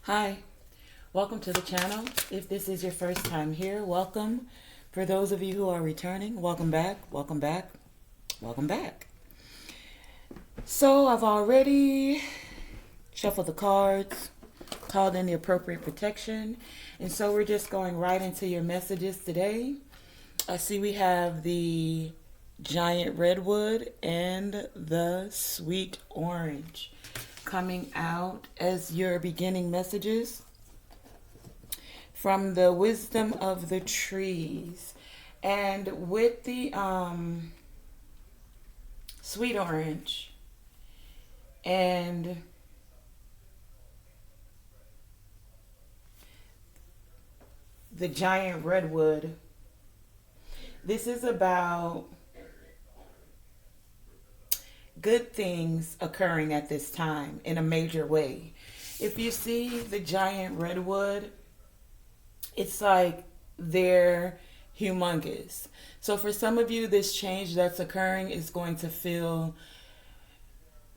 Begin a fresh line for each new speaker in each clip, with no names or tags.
Hi, welcome to the channel. If this is your first time here, welcome. For those of you who are returning, welcome back, welcome back, welcome back. So I've already shuffled the cards, called in the appropriate protection, and so we're just going right into your messages today. I see we have the giant redwood and the sweet orange coming out as your beginning messages from the wisdom of the trees. And with the sweet orange and the giant redwood, this is about good things occurring at this time in a major way. If you see the giant redwood, it's like they're humongous. So for some of you, this change that's occurring is going to feel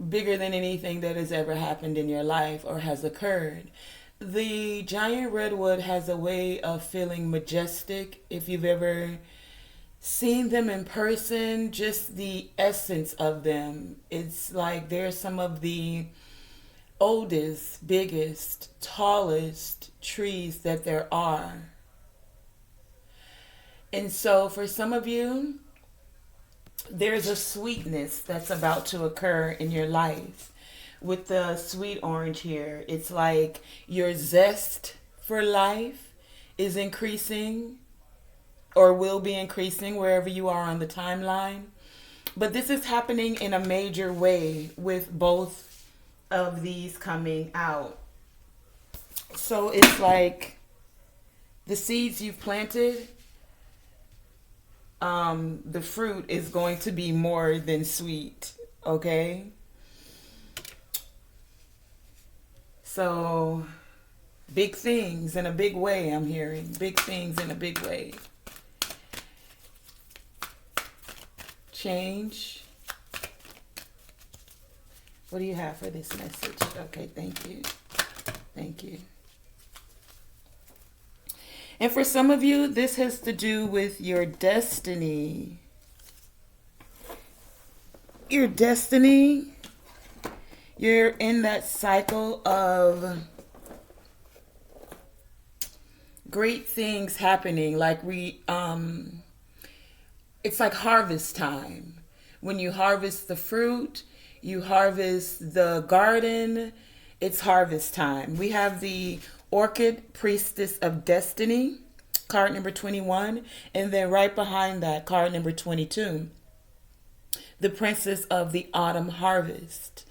bigger than anything that has ever happened in your life or has occurred. The giant redwood has a way of feeling majestic. If you've ever seen them in person, just the essence of them, it's like they're some of the oldest, biggest, tallest trees that there are. And so for some of you, there's a sweetness that's about to occur in your life. With the sweet orange here, it's like your zest for life is increasing or will be increasing wherever you are on the timeline. But this is happening in a major way with both of these coming out. So it's like the seeds you've planted, the fruit is going to be more than sweet, okay? So big things in a big way, I'm hearing. Big things in a big way. Change. What do you have for this message? Okay, thank you. Thank you. And for some of you, this has to do with your destiny. Your destiny. You're in that cycle of great things happening. Like it's like harvest time. When you harvest the fruit, you harvest the garden, it's harvest time. We have the Orchid Priestess of Destiny, card number 21, and then right behind that, card number 22, the Princess of the Autumn Harvest.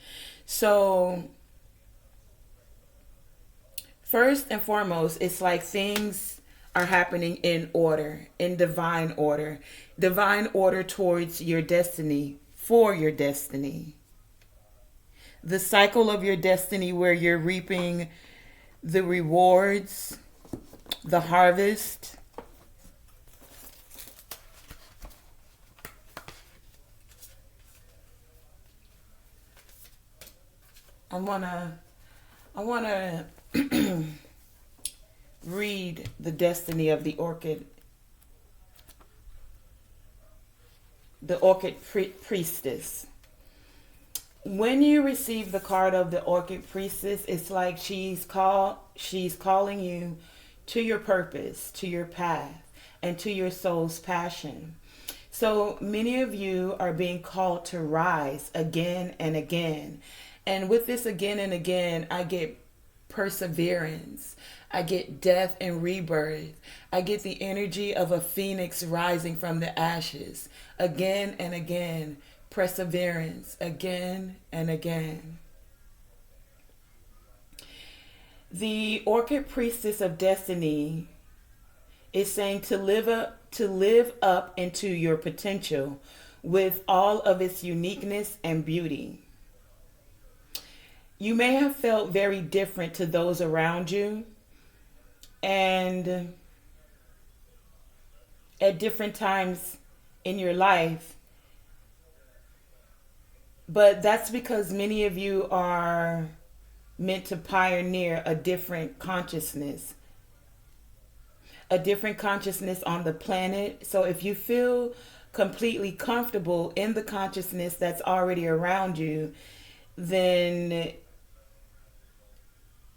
So, first and foremost, it's like things are happening in order, in divine order towards your destiny, for your destiny. The cycle of your destiny where you're reaping the rewards, the harvest. I wanna read the destiny of the orchid. The orchid priestess. When you receive the card of the orchid priestess, it's like she's calling you to your purpose, to your path, and to your soul's passion. So many of you are being called to rise again and again. And with this again and again, I get perseverance. I get death and rebirth. I get the energy of a phoenix rising from the ashes. Again and again. Perseverance. Again and again. The Orchid Priestess of Destiny is saying to live up into your potential with all of its uniqueness and beauty. You may have felt very different to those around you, and at different times in your life, but that's because many of you are meant to pioneer a different consciousness. A different consciousness on the planet. So if you feel completely comfortable in the consciousness that's already around you, then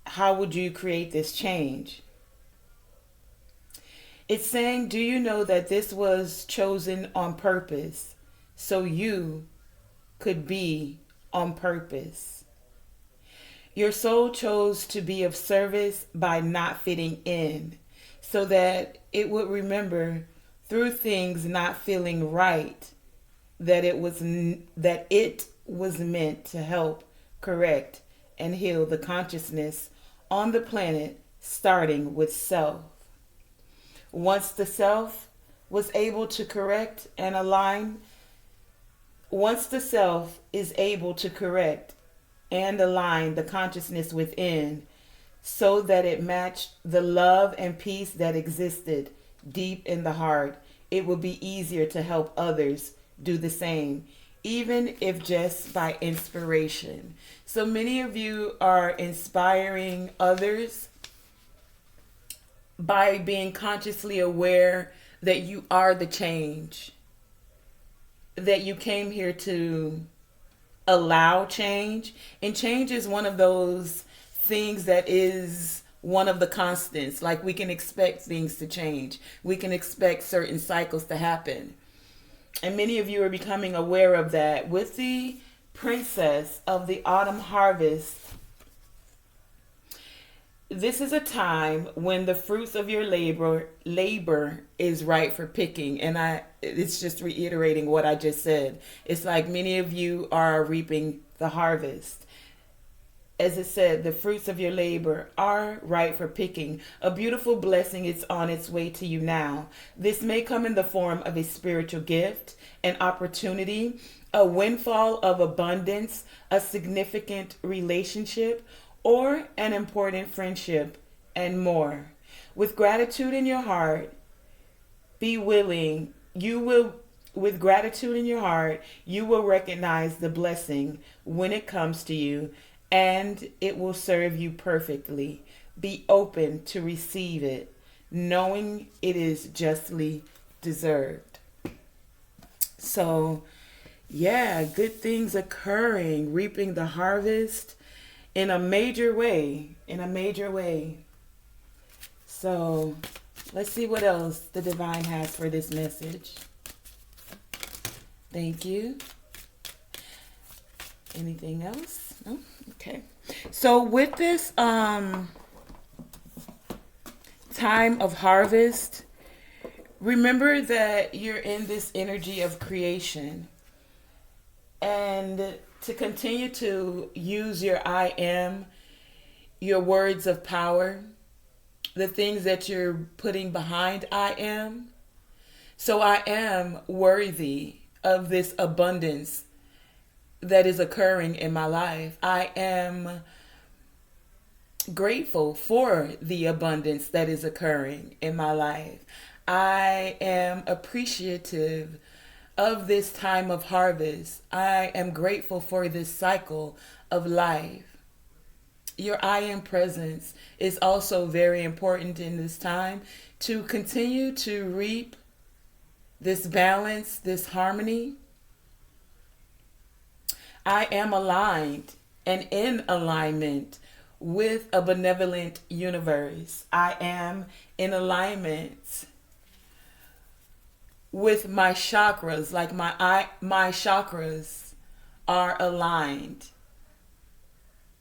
how would you create this change? It's saying, do you know that this was chosen on purpose so you could be on purpose? Your soul chose to be of service by not fitting in so that it would remember through things not feeling right that it was meant to help correct and heal the consciousness on the planet, starting with self. Once the self was able to correct and align, once the self is able to correct and align the consciousness within so that it matched the love and peace that existed deep in the heart, it will be easier to help others do the same, even if just by inspiration. So many of you are inspiring others by being consciously aware that you are the change, that you came here to allow change. And change is one of those things that is one of the constants. Like, we can expect things to change. We can expect certain cycles to happen. And many of you are becoming aware of that. With the princess of the autumn harvest, this is a time when the fruits of your labor is ripe for picking. And it's just reiterating what I just said. It's like many of you are reaping the harvest. As it said, the fruits of your labor are ripe for picking. A beautiful blessing is on its way to you now. This may come in the form of a spiritual gift, an opportunity, a windfall of abundance, a significant relationship, or an important friendship, and more. With gratitude in your heart, with gratitude in your heart, you will recognize the blessing when it comes to you, and it will serve you perfectly. Be open to receive it, knowing it is justly deserved. So, yeah, good things occurring, reaping the harvest in a major way. So, let's see what else the divine has for this message. Thank you. Anything else? No? Okay. So with this time of harvest, remember that you're in this energy of creation. And to continue to use your I am, your words of power, the things that you're putting behind I am. So I am worthy of this abundance that is occurring in my life. I am grateful for the abundance that is occurring in my life. I am appreciative of this time of harvest. I am grateful for this cycle of life. Your I am presence is also very important in this time to continue to reap this balance, this harmony. I am aligned and in alignment with a benevolent universe. I am in alignment with my chakras, like my chakras are aligned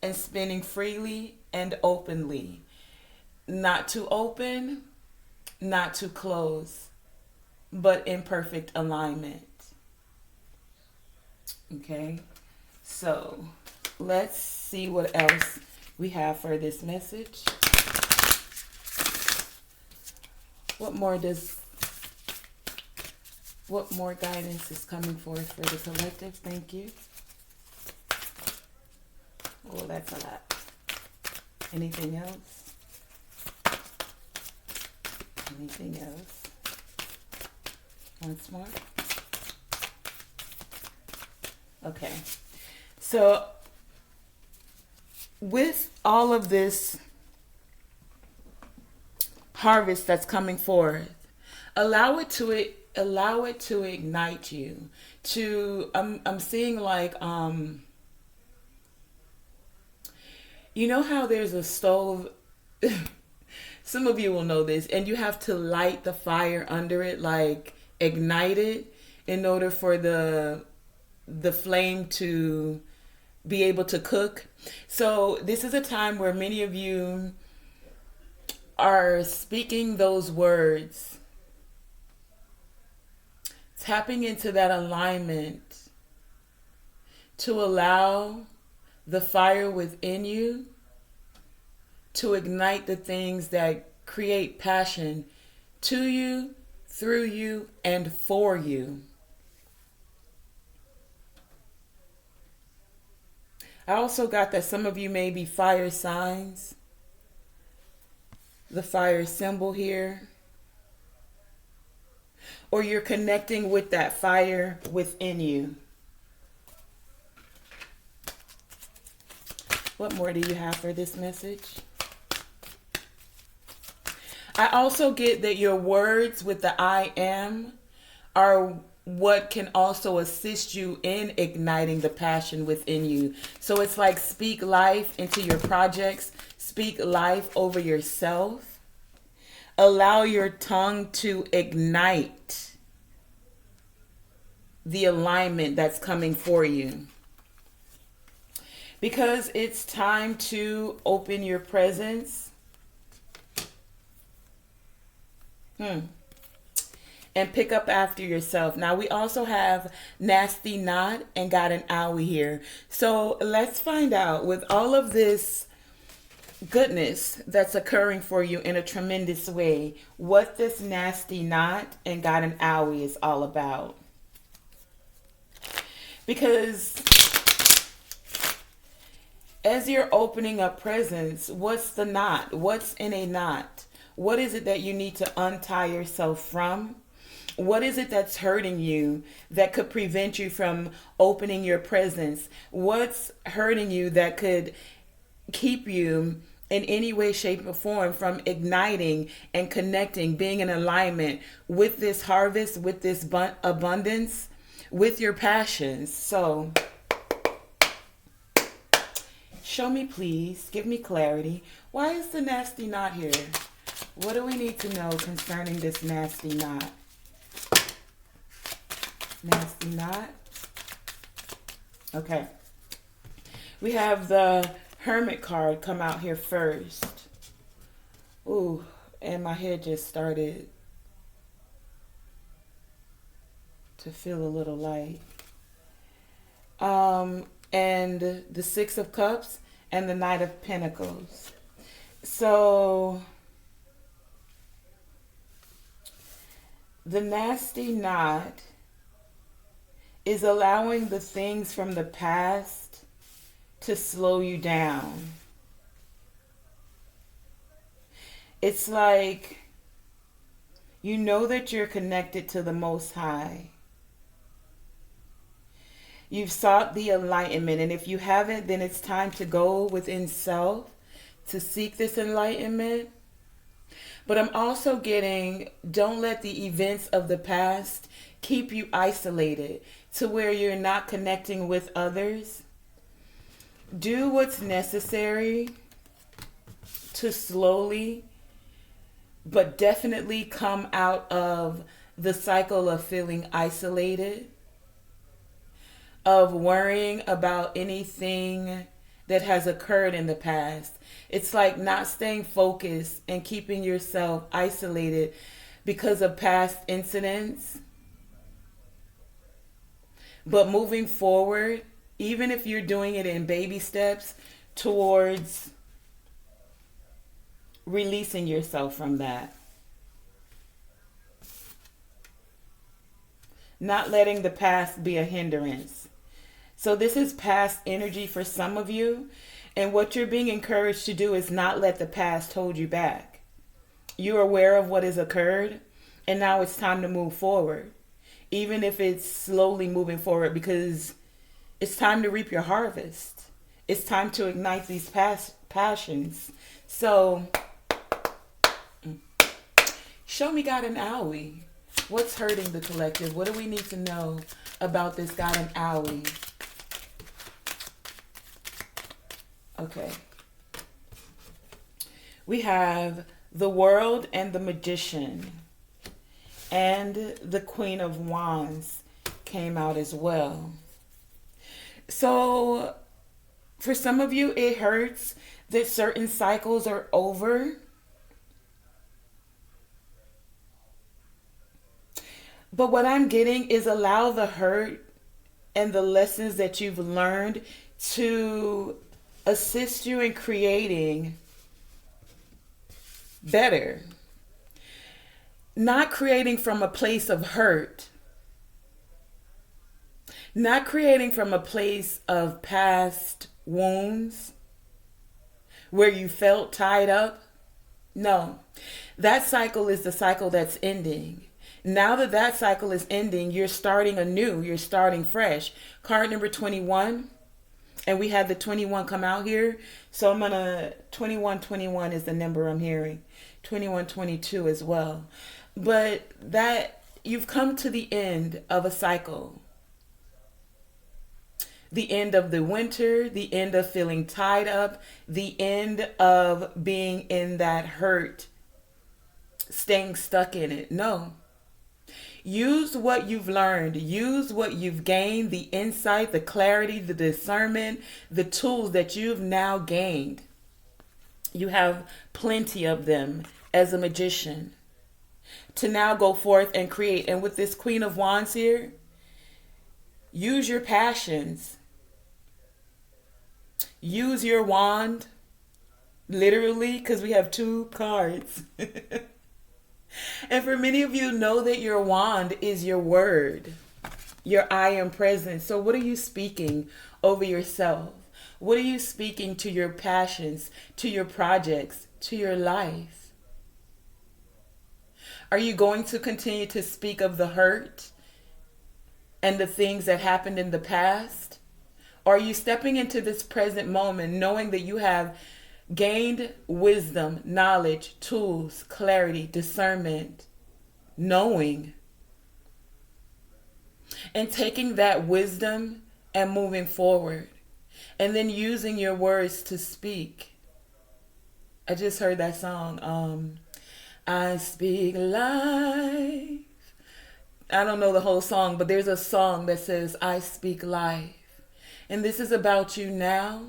and spinning freely and openly. Not too open, not too close, but in perfect alignment. Okay? So, let's see what else we have for this message. What more guidance is coming forth for the collective? Thank you. Oh, that's a lot. Anything else? Anything else? Once more. Okay. So with all of this harvest that's coming forth, allow it to ignite you. To I'm seeing like you know how there's a stove. Some of you will know this, and you have to light the fire under it, like ignite it, in order for the flame to be able to cook. So this is a time where many of you are speaking those words, tapping into that alignment to allow the fire within you to ignite the things that create passion to you, through you, and for you. I also got that some of you may be fire signs. The fire symbol here. Or you're connecting with that fire within you. What more do you have for this message? I also get that your words with the I am are what can also assist you in igniting the passion within you. So it's like speak life into your projects, speak life over yourself. Allow your tongue to ignite the alignment that's coming for you. Because it's time to open your presence. And pick up after yourself. Now we also have Nasty Knot and got an owie here. So let's find out, with all of this goodness that's occurring for you in a tremendous way, what this Nasty Knot and got an owie is all about. Because as you're opening up presence, what's the knot? What's in a knot? What is it that you need to untie yourself from? What is it that's hurting you that could prevent you from opening your presence? What's hurting you that could keep you in any way, shape, or form from igniting and connecting, being in alignment with this harvest, with this abundance, with your passions? So show me, please. Give me clarity. Why is the nasty knot here? What do we need to know concerning this nasty knot? Nasty knot. Okay. We have the Hermit card come out here first. Ooh, and my head just started to feel a little light. And the Six of Cups and the Knight of Pentacles. So the nasty knot is allowing the things from the past to slow you down. It's like you know that you're connected to the Most High. You've sought the enlightenment, and if you haven't, then it's time to go within self to seek this enlightenment. But I'm also getting, don't let the events of the past keep you isolated to where you're not connecting with others. Do what's necessary to slowly but definitely come out of the cycle of feeling isolated, of worrying about anything that has occurred in the past. It's like not staying focused and keeping yourself isolated because of past incidents. But moving forward, even if you're doing it in baby steps towards releasing yourself from that. Not letting the past be a hindrance. So this is past energy for some of you. And what you're being encouraged to do is not let the past hold you back. You're aware of what has occurred, and now it's time to move forward. Even if it's slowly moving forward, because it's time to reap your harvest. It's time to ignite these passions. So, show me God and owie. What's hurting the collective? What do we need to know about this God and owie? Okay. We have the World and the Magician. And the Queen of Wands came out as well. So, for some of you, it hurts that certain cycles are over. But what I'm getting is allow the hurt and the lessons that you've learned to assist you in creating better. Not creating from a place of hurt. Not creating from a place of past wounds where you felt tied up. No, that cycle is the cycle that's ending. Now that that cycle is ending, you're starting anew. You're starting fresh. Card number 21. And we had the 21 come out here. So I'm going to, 2121 is the number I'm hearing. 2122 as well. But that you've come to the end of a cycle. The end of the winter, the end of feeling tied up, the end of being in that hurt, staying stuck in it. No. Use what you've learned. Use what you've gained, the insight, the clarity, the discernment, the tools that you've now gained. You have plenty of them as a magician to now go forth and create. And with this Queen of Wands here, use your passions. Use your wand, literally, because we have two cards. And for many of you, know that your wand is your word, your I am present. So what are you speaking over yourself? What are you speaking to your passions, to your projects, to your life? Are you going to continue to speak of the hurt and the things that happened in the past? Or are you stepping into this present moment knowing that you have gained wisdom, knowledge, tools, clarity, discernment, knowing, and taking that wisdom and moving forward, and then using your words to speak? I just heard that song, I speak life. I don't know the whole song, but there's a song that says, I speak life. And this is about you now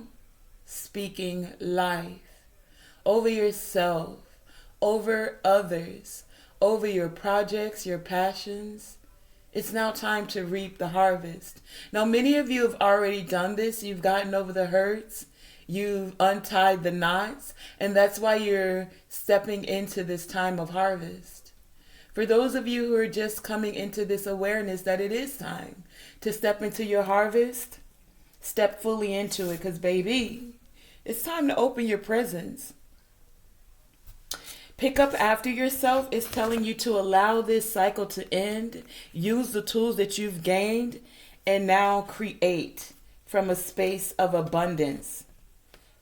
speaking life over yourself, over others, over your projects, your passions. It's now time to reap the harvest. Now, many of you have already done this. You've gotten over the hurts. You've untied the knots. And that's why you're stepping into this time of harvest. For those of you who are just coming into this awareness that it is time to step into your harvest, step fully into it, because baby, it's time to open your presence. Pick up after yourself is telling you to allow this cycle to end. Use the tools that you've gained and now create from a space of abundance,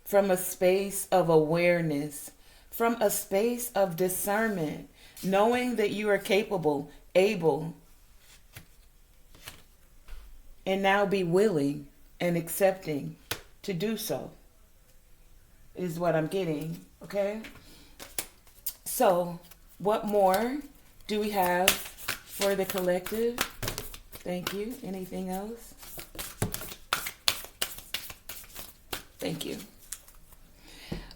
from a space of awareness, from a space of discernment, knowing that you are capable, able, and now be willing and accepting to do so is what I'm getting. Okay. So what more do we have for the collective? Thank you. Anything else? Thank you.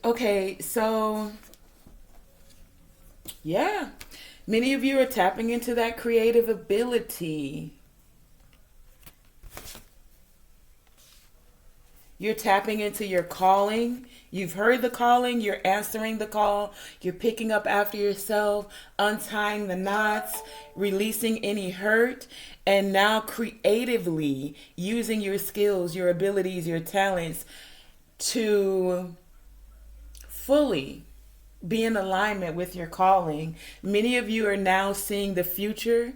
Okay. So yeah, many of you are tapping into that creative ability. You're tapping into your calling. You've heard the calling. You're answering the call. You're picking up after yourself, untying the knots, releasing any hurt, and now creatively using your skills, your abilities, your talents to fully be in alignment with your calling. Many of you are now seeing the future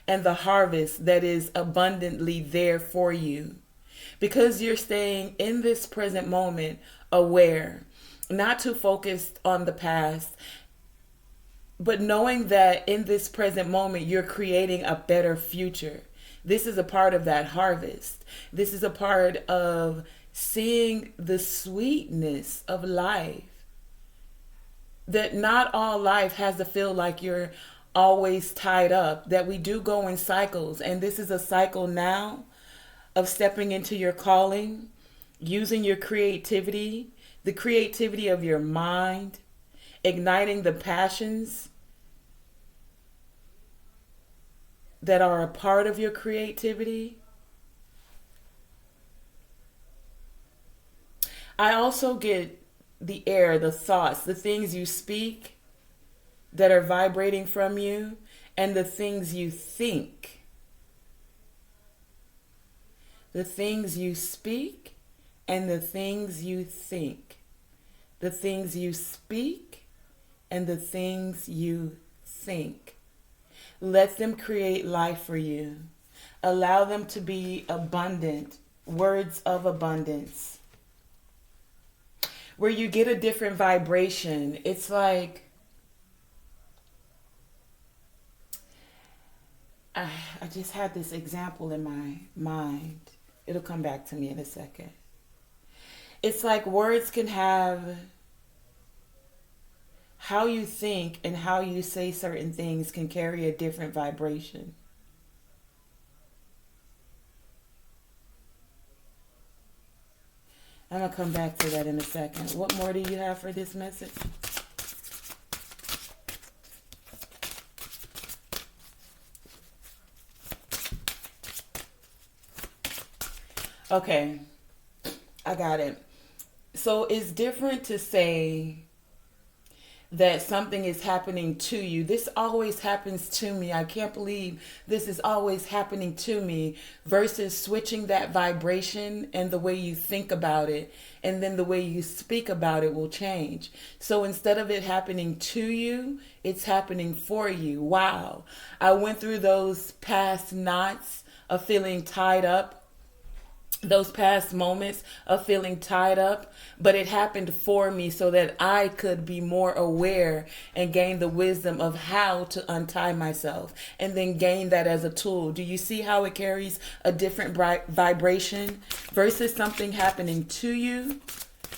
and the harvest that is abundantly there for you. Because you're staying in this present moment, aware, not too focused on the past, but knowing that in this present moment, you're creating a better future. This is a part of that harvest. This is a part of seeing the sweetness of life. That not all life has to feel like you're always tied up, that we do go in cycles. And this is a cycle now of stepping into your calling, using your creativity, the creativity of your mind, igniting the passions that are a part of your creativity. I also get the air, the thoughts, the things you speak that are vibrating from you, and the things you think. The things you speak and the things you think. The things you speak and the things you think. Let them create life for you. Allow them to be abundant, words of abundance. Where you get a different vibration. It's like, I just had this example in my mind. It'll come back to me in a second. It's like words can have, how you think and how you say certain things can carry a different vibration. I'm going to come back to that in a second. What more do you have for this message? Okay, I got it. So it's different to say that something is happening to you. This always happens to me. I can't believe this is always happening to me, versus switching that vibration and the way you think about it, and then the way you speak about it will change. So instead of it happening to you, it's happening for you. Wow. I went through those past knots of feeling tied up, those past moments of feeling tied up, but it happened for me so that I could be more aware and gain the wisdom of how to untie myself, and then gain that as a tool. Do you see how it carries a different vibration, versus something happening to you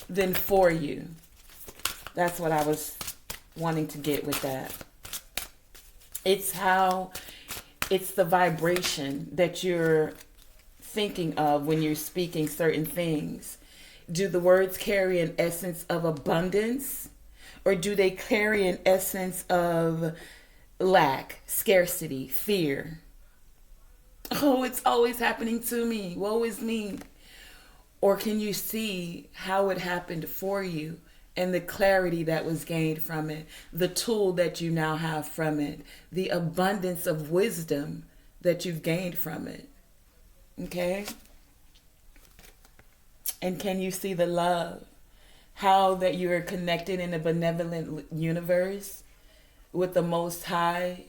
than for you? That's what I was wanting to get with that. It's the vibration that you're thinking of when you're speaking certain things. Do the words carry an essence of abundance, or do they carry an essence of lack, scarcity, fear? Oh, it's always happening to me. Woe is me. Or can you see how it happened for you, and the clarity that was gained from it, the tool that you now have from it, the abundance of wisdom that you've gained from it? Okay? And can you see the love? How that you are connected in a benevolent universe with the Most High,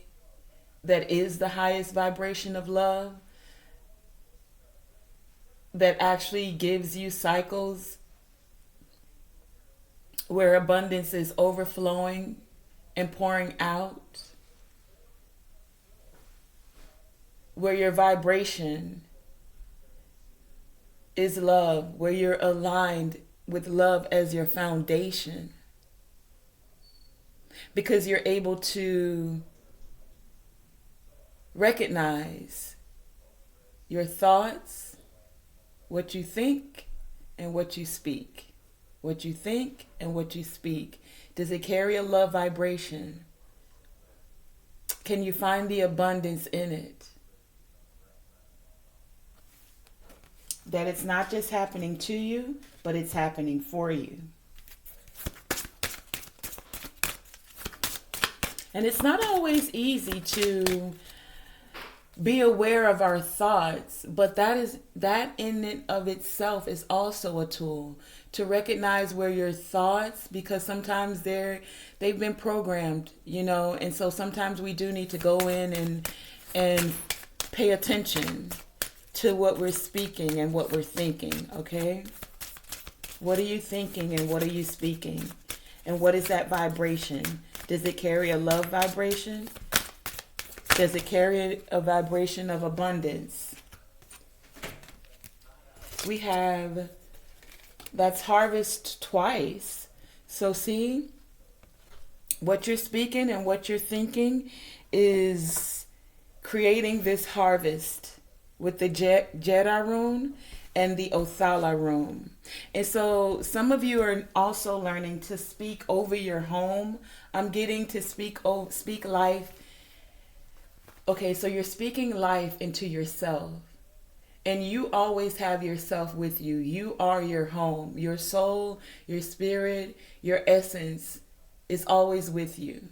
that is the highest vibration of love, that actually gives you cycles where abundance is overflowing and pouring out, where your vibration is love, where you're aligned with love as your foundation, because you're able to recognize your thoughts, what you think and what you speak. What you think and what you speak. Does it carry a love vibration? Can you find the abundance in it? That it's not just happening to you, but it's happening for you. And it's not always easy to be aware of our thoughts, but that in and of itself is also a tool to recognize where your thoughts, because sometimes they've been programmed, and so sometimes we do need to go in and pay attention to what we're speaking and what we're thinking, okay? What are you thinking and what are you speaking? And what is that vibration? Does it carry a love vibration? Does it carry a vibration of abundance? We have, that's harvest twice. So see, what you're speaking and what you're thinking is creating this harvest with the Jedi rune and the Othala rune. And so some of you are also learning to speak over your home. I'm getting to speak life. Okay, so you're speaking life into yourself. And you always have yourself with you. You are your home. Your soul, your spirit, your essence is always with you.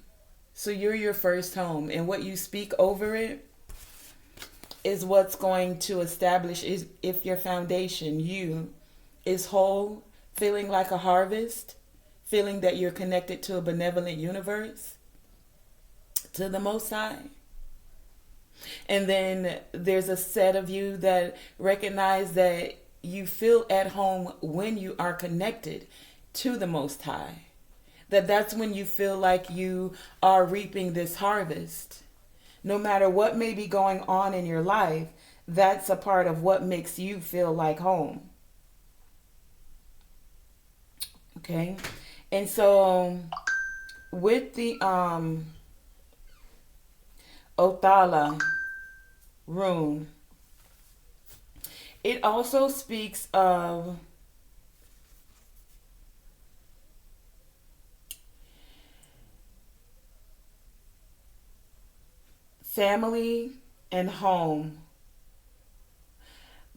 So you're your first home. And what you speak over it is what's going to establish if your foundation, you, is whole, feeling like a harvest, feeling that you're connected to a benevolent universe, to the Most High. And then there's a set of you that recognize that you feel at home when you are connected to the Most High. That's when you feel like you are reaping this harvest. No matter what may be going on in your life, that's a part of what makes you feel like home. Okay? And so with the Othala rune, it also speaks of family and home,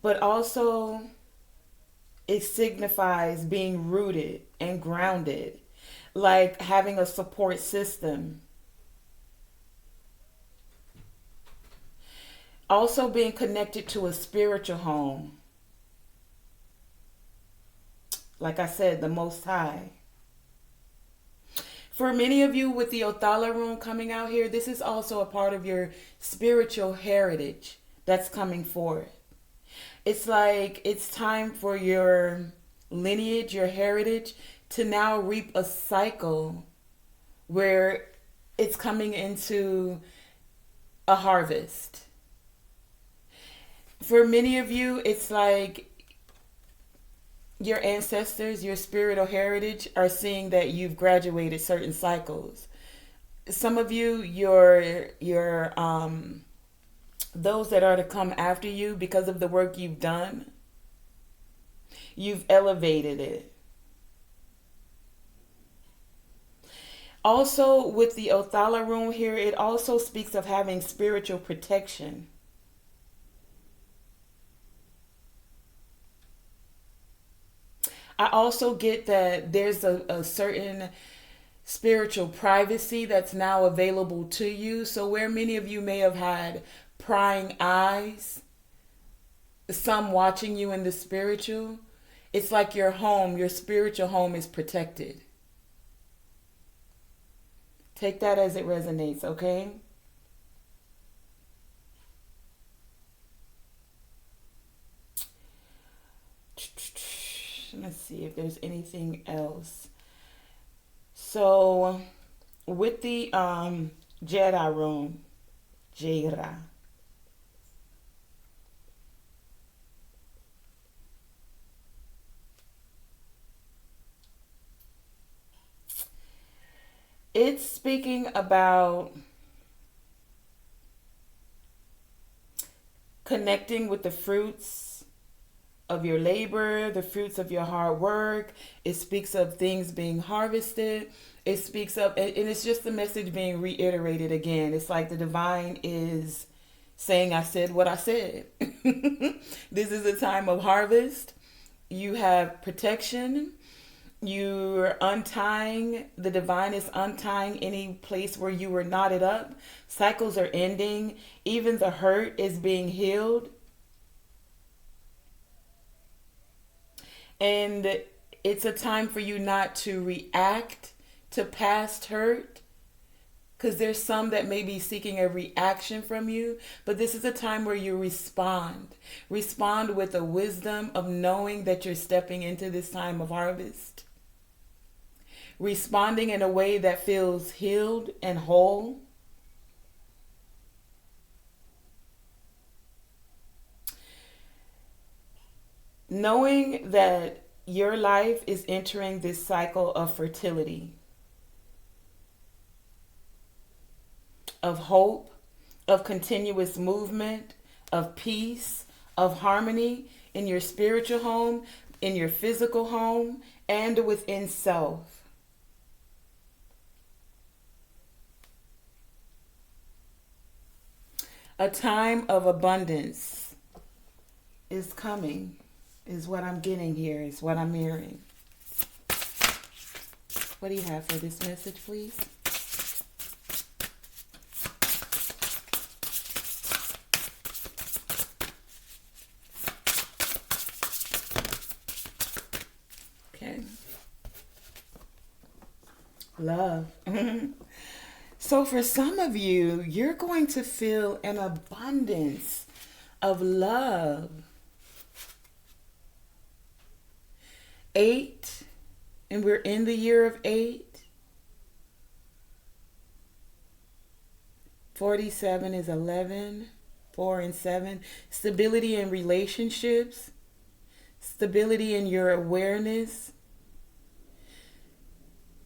but also it signifies being rooted and grounded, like having a support system. Also being connected to a spiritual home. Like I said, the Most High. For many of you with the Othala rune coming out here, this is also a part of your spiritual heritage that's coming forth. It's like it's time for your lineage, your heritage, to now reap a cycle where it's coming into a harvest. For many of you, it's like your ancestors, your spiritual heritage are seeing that you've graduated certain cycles. Some of you, those that are to come after you, because of the work you've done, you've elevated it. Also, with the Othala rune here, it also speaks of having spiritual protection. I also get that there's a certain spiritual privacy that's now available to you. So where many of you may have had prying eyes, some watching you in the spiritual, it's like your home, your spiritual home is protected. Take that as it resonates, okay? Let's see if there's anything else. So with the Jedi rune, Jera, it's speaking about connecting with the fruits of your labor, the fruits of your hard work. It speaks of things being harvested. It speaks of, and it's just the message being reiterated again. It's like the divine is saying, I said what I said. This is a time of harvest. You have protection. You're untying, the divine is untying any place where you were knotted up. Cycles are ending. Even the hurt is being healed. And it's a time for you not to react to past hurt, Because there's some that may be seeking a reaction from you, but this is a time where you respond. Respond with the wisdom of knowing that you're stepping into this time of harvest. Responding in a way that feels healed and whole. Knowing that your life is entering this cycle of fertility, of hope, of continuous movement, of peace, of harmony in your spiritual home, in your physical home, and within self. A time of abundance is coming, is what I'm getting here, is what I'm hearing. What do you have for this message, please? Okay. Love. So for some of you, you're going to feel an abundance of love. 8, and we're in the year of 8. 47 is 11. 4 and 7. Stability in relationships. Stability in your awareness.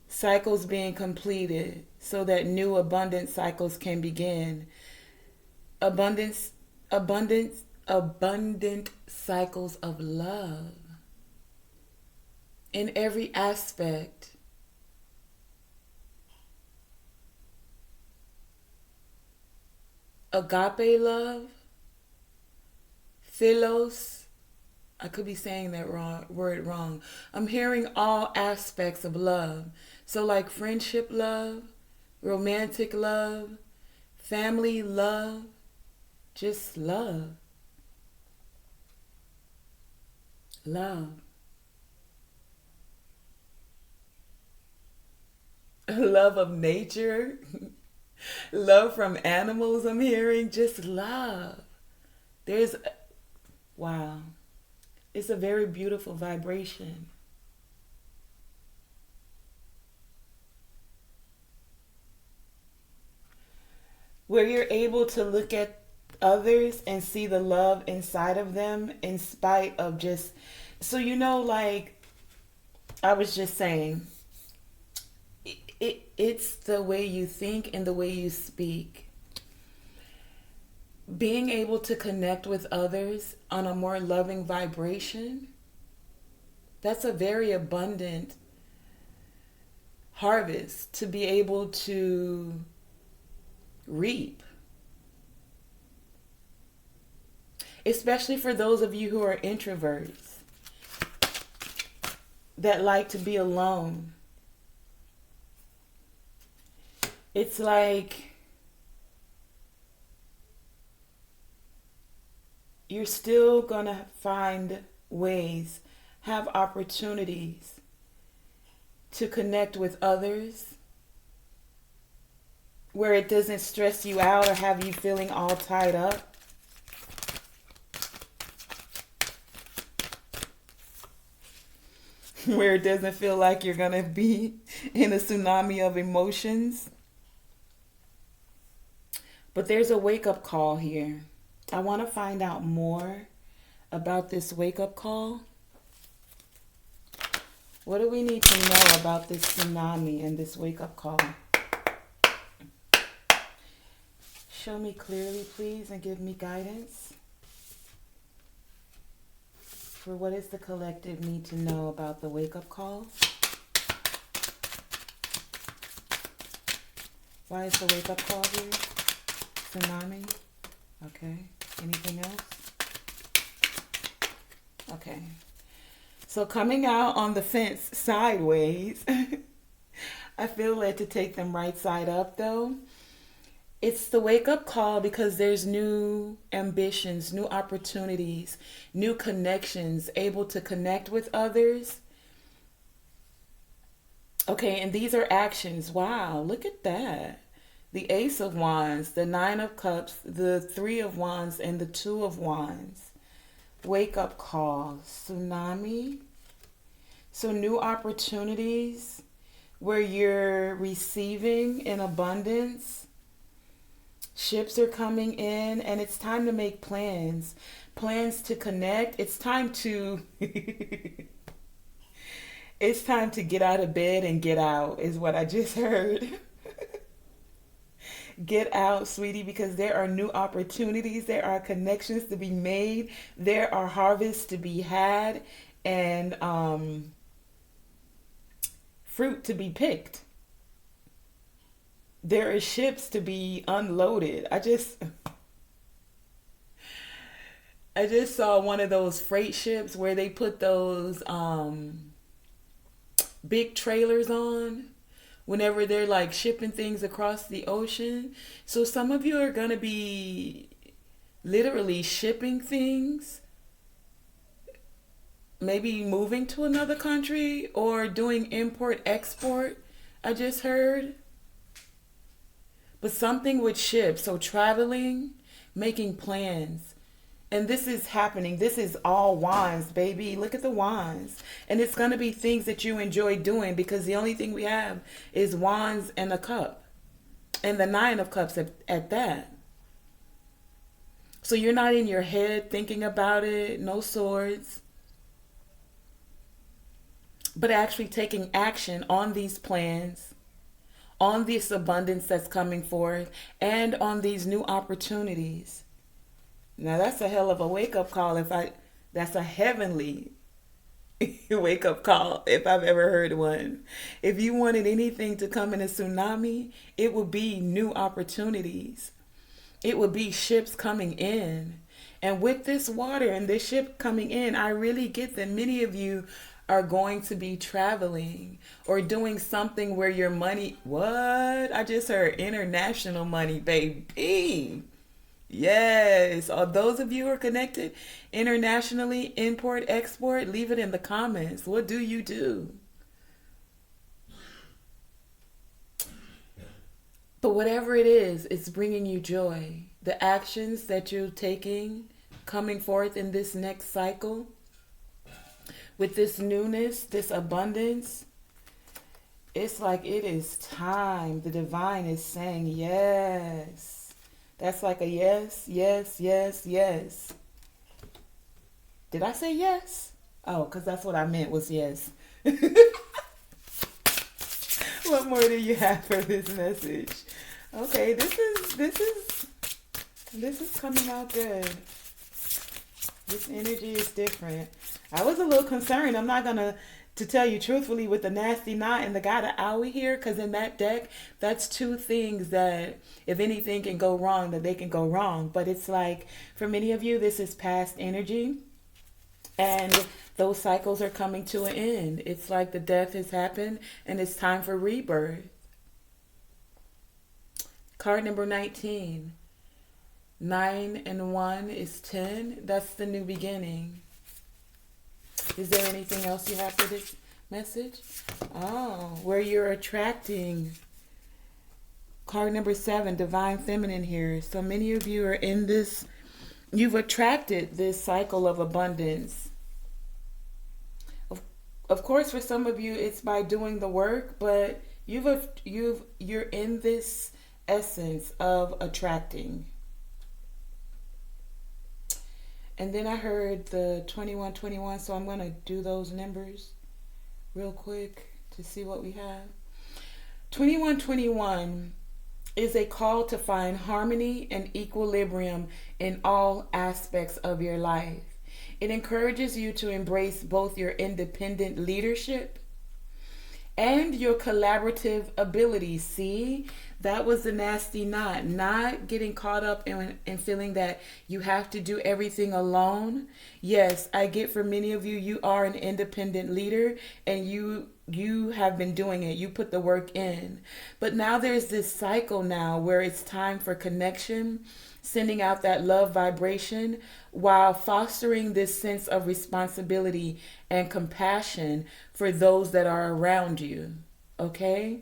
Cycles being completed so that new abundant cycles can begin. Abundant cycles of love in every aspect. Agape love, philos. I could be saying that word wrong. I'm hearing all aspects of love. So like friendship love, romantic love, family love, just love. Love. Love of nature. Love from animals, I'm hearing. Just love. Wow. It's a very beautiful vibration. Where you're able to look at others and see the love inside of them in spite of just... So, like I was just saying, it's the way you think and the way you speak. Being able to connect with others on a more loving vibration, that's a very abundant harvest to be able to reap. Especially for those of you who are introverts that like to be alone. It's like you're still gonna find ways, have opportunities to connect with others where it doesn't stress you out or have you feeling all tied up. Where it doesn't feel like you're gonna be in a tsunami of emotions. But there's a wake-up call here. I want to find out more about this wake-up call. What do we need to know about this tsunami and this wake-up call? Show me clearly, please, and give me guidance for what does the collective need to know about the wake-up call? Why is the wake-up call here? Tsunami. Okay. Anything else? Okay. So coming out on the fence sideways, I feel led to take them right side up though. It's the wake-up call because there's new ambitions, new opportunities, new connections, able to connect with others. Okay, and these are actions. Wow, look at that. the Ace of Wands, the Nine of Cups, the Three of Wands, and the Two of Wands. Wake up call, tsunami. So new opportunities where you're receiving in abundance. Ships are coming in, and it's time to make plans. Plans to connect. It's time to it's time to get out of bed and get out is what I just heard. Get out, sweetie, because there are new opportunities, there are connections to be made, there are harvests to be had, and fruit to be picked. There are ships to be unloaded. I just saw one of those freight ships where they put those big trailers on whenever they're like shipping things across the ocean. So some of you are going to be literally shipping things, maybe moving to another country or doing import export. I just heard. But something with ships, so traveling, making plans. And this is happening. This is all wands, baby. Look at the wands. And it's going to be things that you enjoy doing because the only thing we have is wands and a cup. And the Nine of Cups at that. So you're not in your head thinking about it. No swords. But actually taking action on these plans, on this abundance that's coming forth, and on these new opportunities. Now that's a hell of a wake-up call. That's a heavenly wake-up call if I've ever heard one. If you wanted anything to come in a tsunami, it would be new opportunities. It would be ships coming in. And with this water and this ship coming in, I really get that many of you are going to be traveling or doing something where your money, what? I just heard international money, baby. Yes. Are those of you who are connected internationally, import, export, leave it in the comments. What do you do? But whatever it is, it's bringing you joy. The actions that you're taking, coming forth in this next cycle, with this newness, this abundance, it's like it is time. The divine is saying yes. That's like a yes, yes, yes, yes. Did I say yes? Oh, because that's what I meant was yes. What more do you have for this message? Okay, this is coming out good. This energy is different. I was a little concerned. I'm not gonna to tell you truthfully with the nasty knot and the guy the owl here, because in that deck, that's two things that if anything can go wrong, that they can go wrong. But it's like for many of you, this is past energy, and those cycles are coming to an end. It's like the death has happened, and it's time for rebirth. Card number 19. 9 and 1 is 10. That's the new beginning. Is there anything else you have for this message? Oh, where you're attracting. Card number 7, Divine Feminine here. So many of you are in this, you've attracted this cycle of abundance. Of course, for some of you, it's by doing the work, but you're in this essence of attracting. And then I heard the 2121, so I'm going to do those numbers real quick to see what we have. 2121 is a call to find harmony and equilibrium in all aspects of your life. It encourages you to embrace both your independent leadership and your collaborative abilities. See, that was the nasty knot. Not getting caught up in feeling that you have to do everything alone. Yes, I get for many of you, you are an independent leader and you have been doing it. You put the work in. But now there's this cycle now where it's time for connection, sending out that love vibration while fostering this sense of responsibility and compassion for those that are around you. Okay?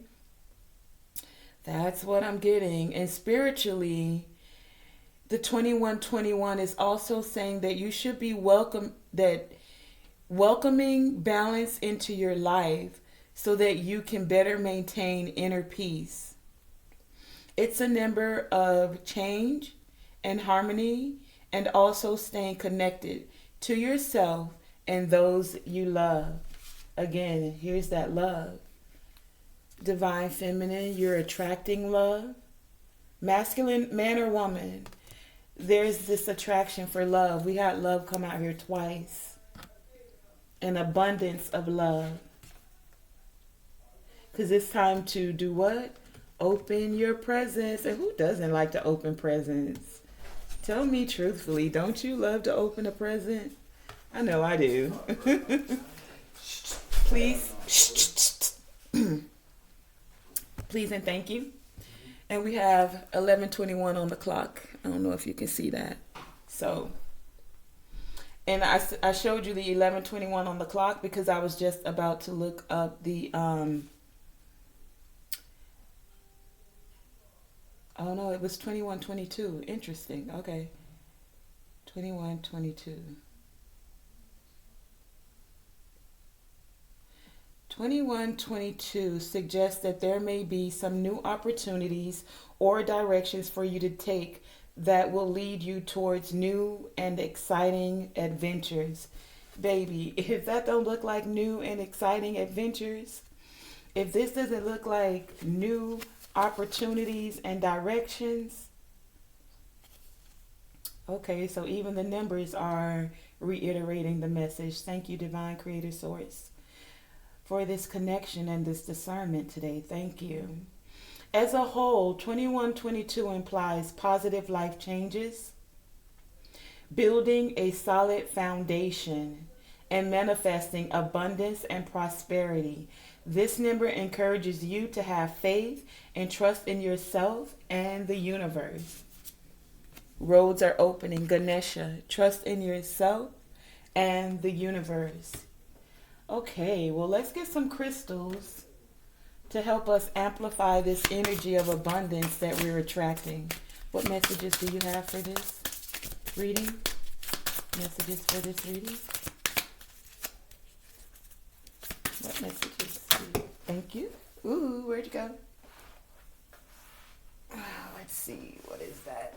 That's what I'm getting. And spiritually, the 2121 is also saying that you should be welcoming balance into your life so that you can better maintain inner peace. It's a number of change and harmony, and also staying connected to yourself and those you love. Again, here's that love. Divine feminine, you're attracting love. Masculine, man or woman, there's this attraction for love. We had love come out here twice. An abundance of love. Because it's time to do what? Open your presents. And who doesn't like to open presents? Tell me truthfully, don't you love to open a present? I know I do. Please. Please and thank you. And we have 11:21 on the clock. I don't know if you can see that. So, and I showed you the 11:21 on the clock because I was just about to look up the oh no, it was 21:22. Interesting. Okay. 21:22. 21:22 suggests that there may be some new opportunities or directions for you to take that will lead you towards new and exciting adventures. Baby, if that don't look like new and exciting adventures, if this doesn't look like new opportunities and directions, okay, so even the numbers are reiterating the message. Thank you, Divine Creator Source, for this connection and this discernment today. Thank you. As a whole, 2122 implies positive life changes, building a solid foundation, and manifesting abundance and prosperity. This number encourages you to have faith and trust in yourself and the universe. Roads are opening. Ganesha, trust in yourself and the universe. Okay, well, let's get some crystals to help us amplify this energy of abundance that we're attracting. What messages do you have for this reading? Messages for this reading? What messages? Thank you. Ooh, where'd you go? Let's see. What is that?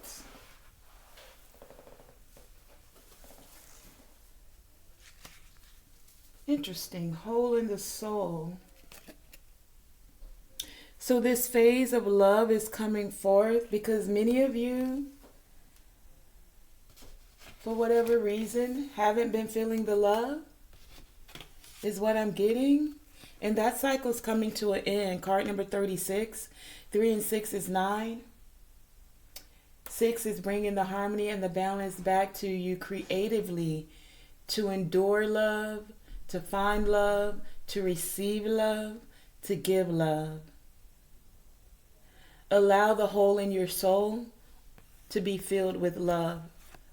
Interesting. Hole in the soul. So this phase of love is coming forth because many of you, for whatever reason, haven't been feeling the love, is what I'm getting. And that cycle's coming to an end. Card number 36. 3 and 6 is 9. 6 is bringing the harmony and the balance back to you creatively, to endure love, to find love, to receive love, to give love. Allow the hole in your soul to be filled with love.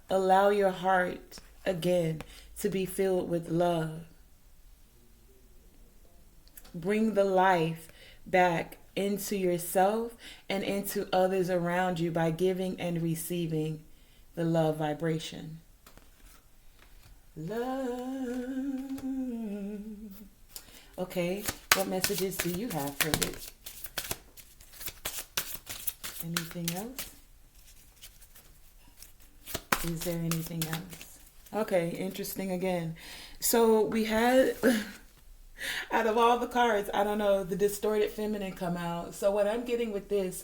Allow your heart, again, to be filled with love. Bring the life back into yourself and into others around you by giving and receiving the love vibration. Love. Okay, what messages do you have for this? Anything else? Is there anything else? Okay, interesting again. So we had, out of all the cards, I don't know, the distorted feminine come out. So what I'm getting with this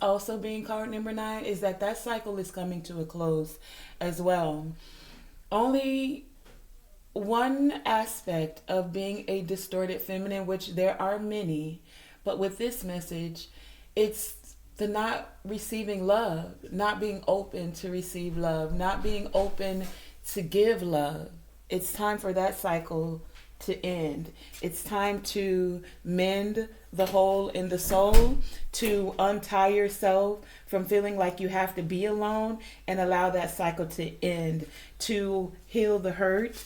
also being card number 9, is that cycle is coming to a close as well. Only one aspect of being a distorted feminine, which there are many, but with this message, it's the not receiving love, not being open to receive love, not being open to give love. It's time for that cycle to end. It's time to mend the hole in the soul, to untie yourself from feeling like you have to be alone and allow that cycle to end, to heal the hurt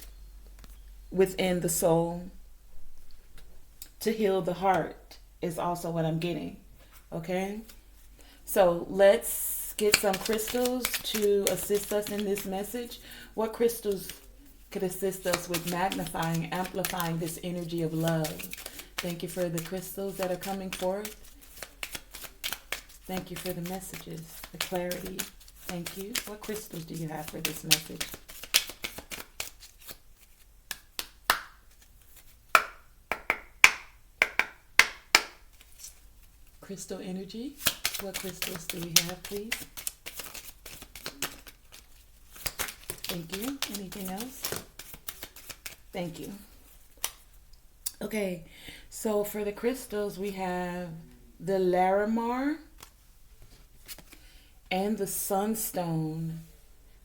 within the soul, to heal the heart is also what I'm getting. Okay? So let's get some crystals to assist us in this message. What crystals could assist us with magnifying, amplifying this energy of love? Thank you for the crystals that are coming forth. Thank you for the messages, the clarity. Thank you. What crystals do you have for this message? Crystal energy. What crystals do we have, please? Thank you. Anything else? Thank you. Okay, so for the crystals, we have the Larimar and the Sunstone.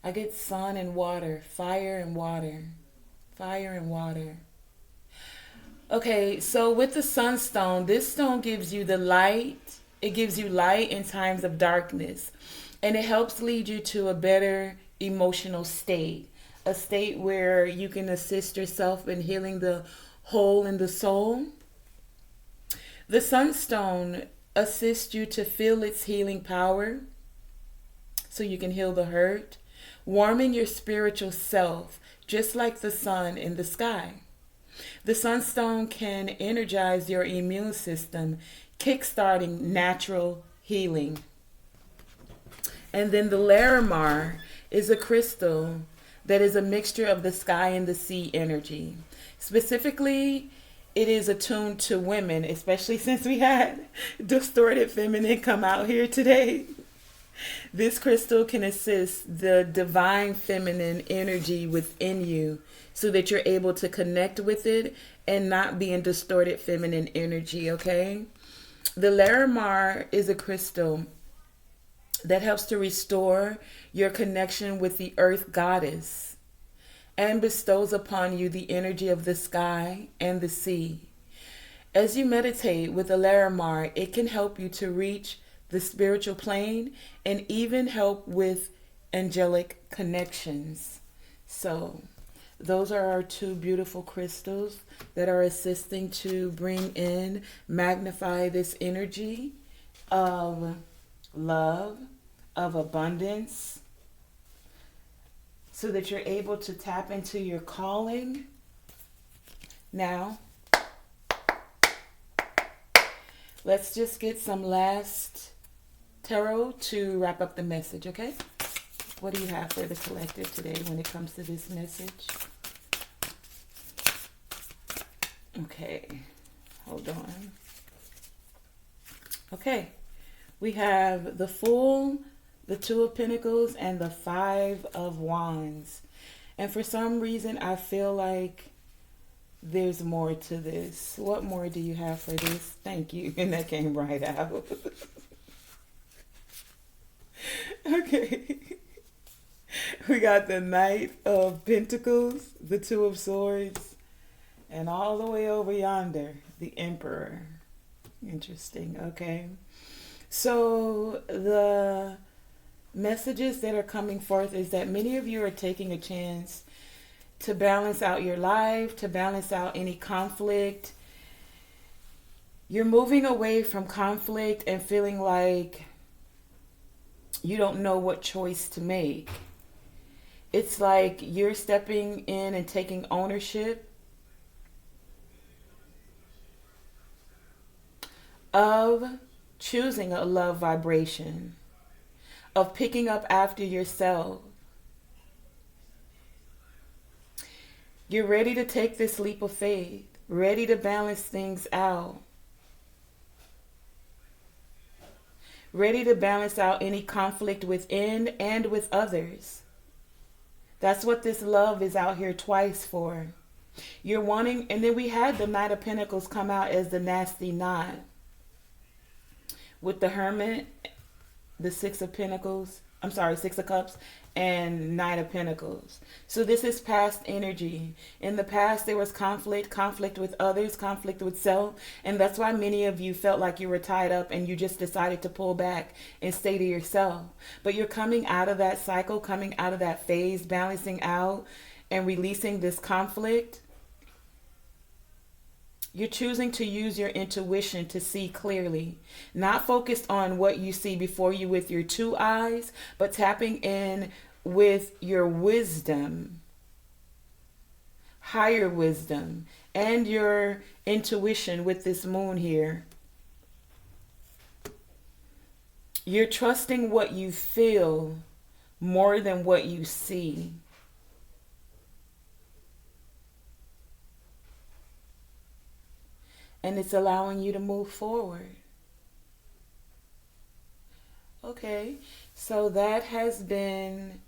I get sun and water, fire and water, fire and water. Okay, so with the Sunstone, this stone gives you the light. It gives you light in times of darkness, and it helps lead you to a better emotional state, a state where you can assist yourself in healing the hole in the soul. The Sunstone assists you to feel its healing power so you can heal the hurt, warming your spiritual self just like the sun in the sky. The Sunstone can energize your immune system, kickstarting natural healing. And then the Larimar is a crystal that is a mixture of the sky and the sea energy. Specifically, it is attuned to women, especially since we had distorted feminine come out here today. This crystal can assist the divine feminine energy within you so that you're able to connect with it and not be in distorted feminine energy, okay? The Larimar is a crystal that helps to restore your connection with the earth goddess and bestows upon you the energy of the sky and the sea. As you meditate with the Larimar, it can help you to reach the spiritual plane and even help with angelic connections. So those are our two beautiful crystals that are assisting to bring in, magnify this energy of love, of abundance, so that you're able to tap into your calling. Now, let's just get some last tarot to wrap up the message, okay? What do you have for the collective today when it comes to this message? Okay, hold on. Okay, we have the Fool, the Two of Pentacles, and the Five of Wands. And for some reason, I feel like there's more to this. What more do you have for this? Thank you. And that came right out. Okay. We got the Knight of Pentacles, the Two of Swords, and all the way over yonder, the Emperor. Interesting. Okay. So the messages that are coming forth is that many of you are taking a chance to balance out your life, to balance out any conflict. You're moving away from conflict and feeling like you don't know what choice to make. It's like you're stepping in and taking ownership of choosing a love vibration, of picking up after yourself. You're ready to take this leap of faith, ready to balance things out, ready to balance out any conflict within and with others. That's what this love is out here twice for. You're wanting, and then we had the Knight of Pentacles come out as the nasty knot with the Hermit, the Six of Cups, and Knight of Pentacles. So this is past energy. In the past, there was conflict with others, conflict with self. And that's why many of you felt like you were tied up and you just decided to pull back and stay to yourself. But you're coming out of that cycle, coming out of that phase, balancing out and releasing this conflict. You're choosing to use your intuition to see clearly, not focused on what you see before you with your two eyes, but tapping in with your wisdom, higher wisdom, and your intuition with this moon here. You're trusting what you feel more than what you see. And it's allowing you to move forward. Okay, so that has been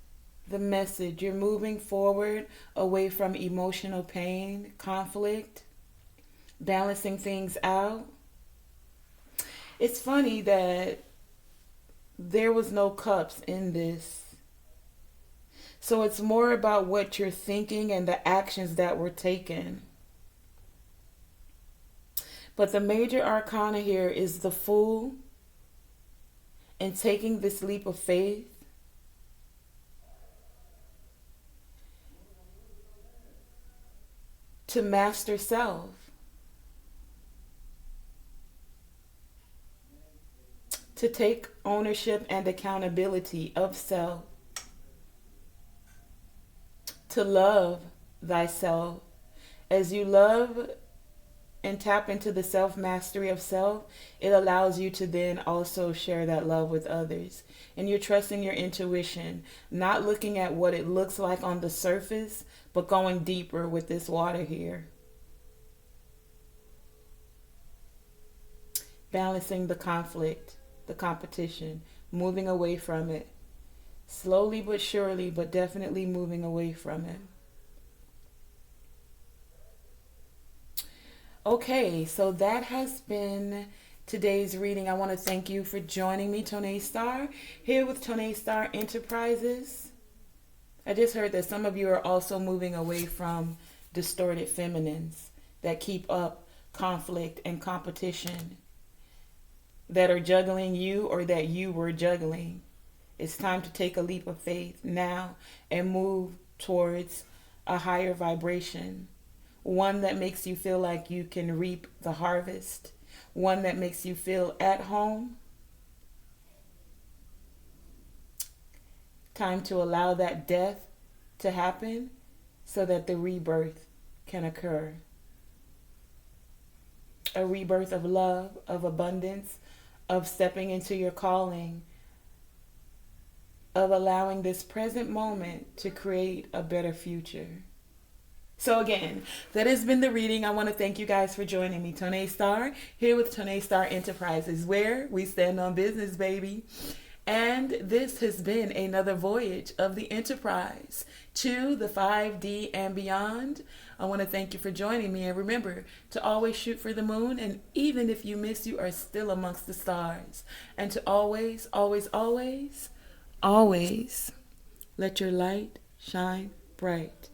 the message. You're moving forward away from emotional pain, conflict, balancing things out. It's funny that there was no cups in this. So it's more about what you're thinking and the actions that were taken. But the major arcana here is the Fool, and taking this leap of faith. To master self. To take ownership and accountability of self. To love thyself. As you love and tap into the self-mastery of self, it allows you to then also share that love with others. And you're trusting your intuition, not looking at what it looks like on the surface, but going deeper with this water here. Balancing the conflict, the competition, moving away from it. Slowly but surely, but definitely moving away from it. Okay, so that has been today's reading. I want to thank you for joining me, Tonae Star, here with Tonae Star Enterprises. I just heard that some of you are also moving away from distorted feminines that keep up conflict and competition, that are juggling you or that you were juggling. It's time to take a leap of faith now and move towards a higher vibration. One that makes you feel like you can reap the harvest. One that makes you feel at home. Time to allow that death to happen so that the rebirth can occur. A rebirth of love, of abundance, of stepping into your calling, of allowing this present moment to create a better future. So again, that has been the reading. I want to thank you guys for joining me. Tonae Star, here with Tonae Star Enterprises, where we stand on business, baby. And this has been another voyage of the Enterprise to the 5D and beyond. I want to thank you for joining me. And remember to always shoot for the moon. And even if you miss, you are still amongst the stars. And to always, always, always, always let your light shine bright.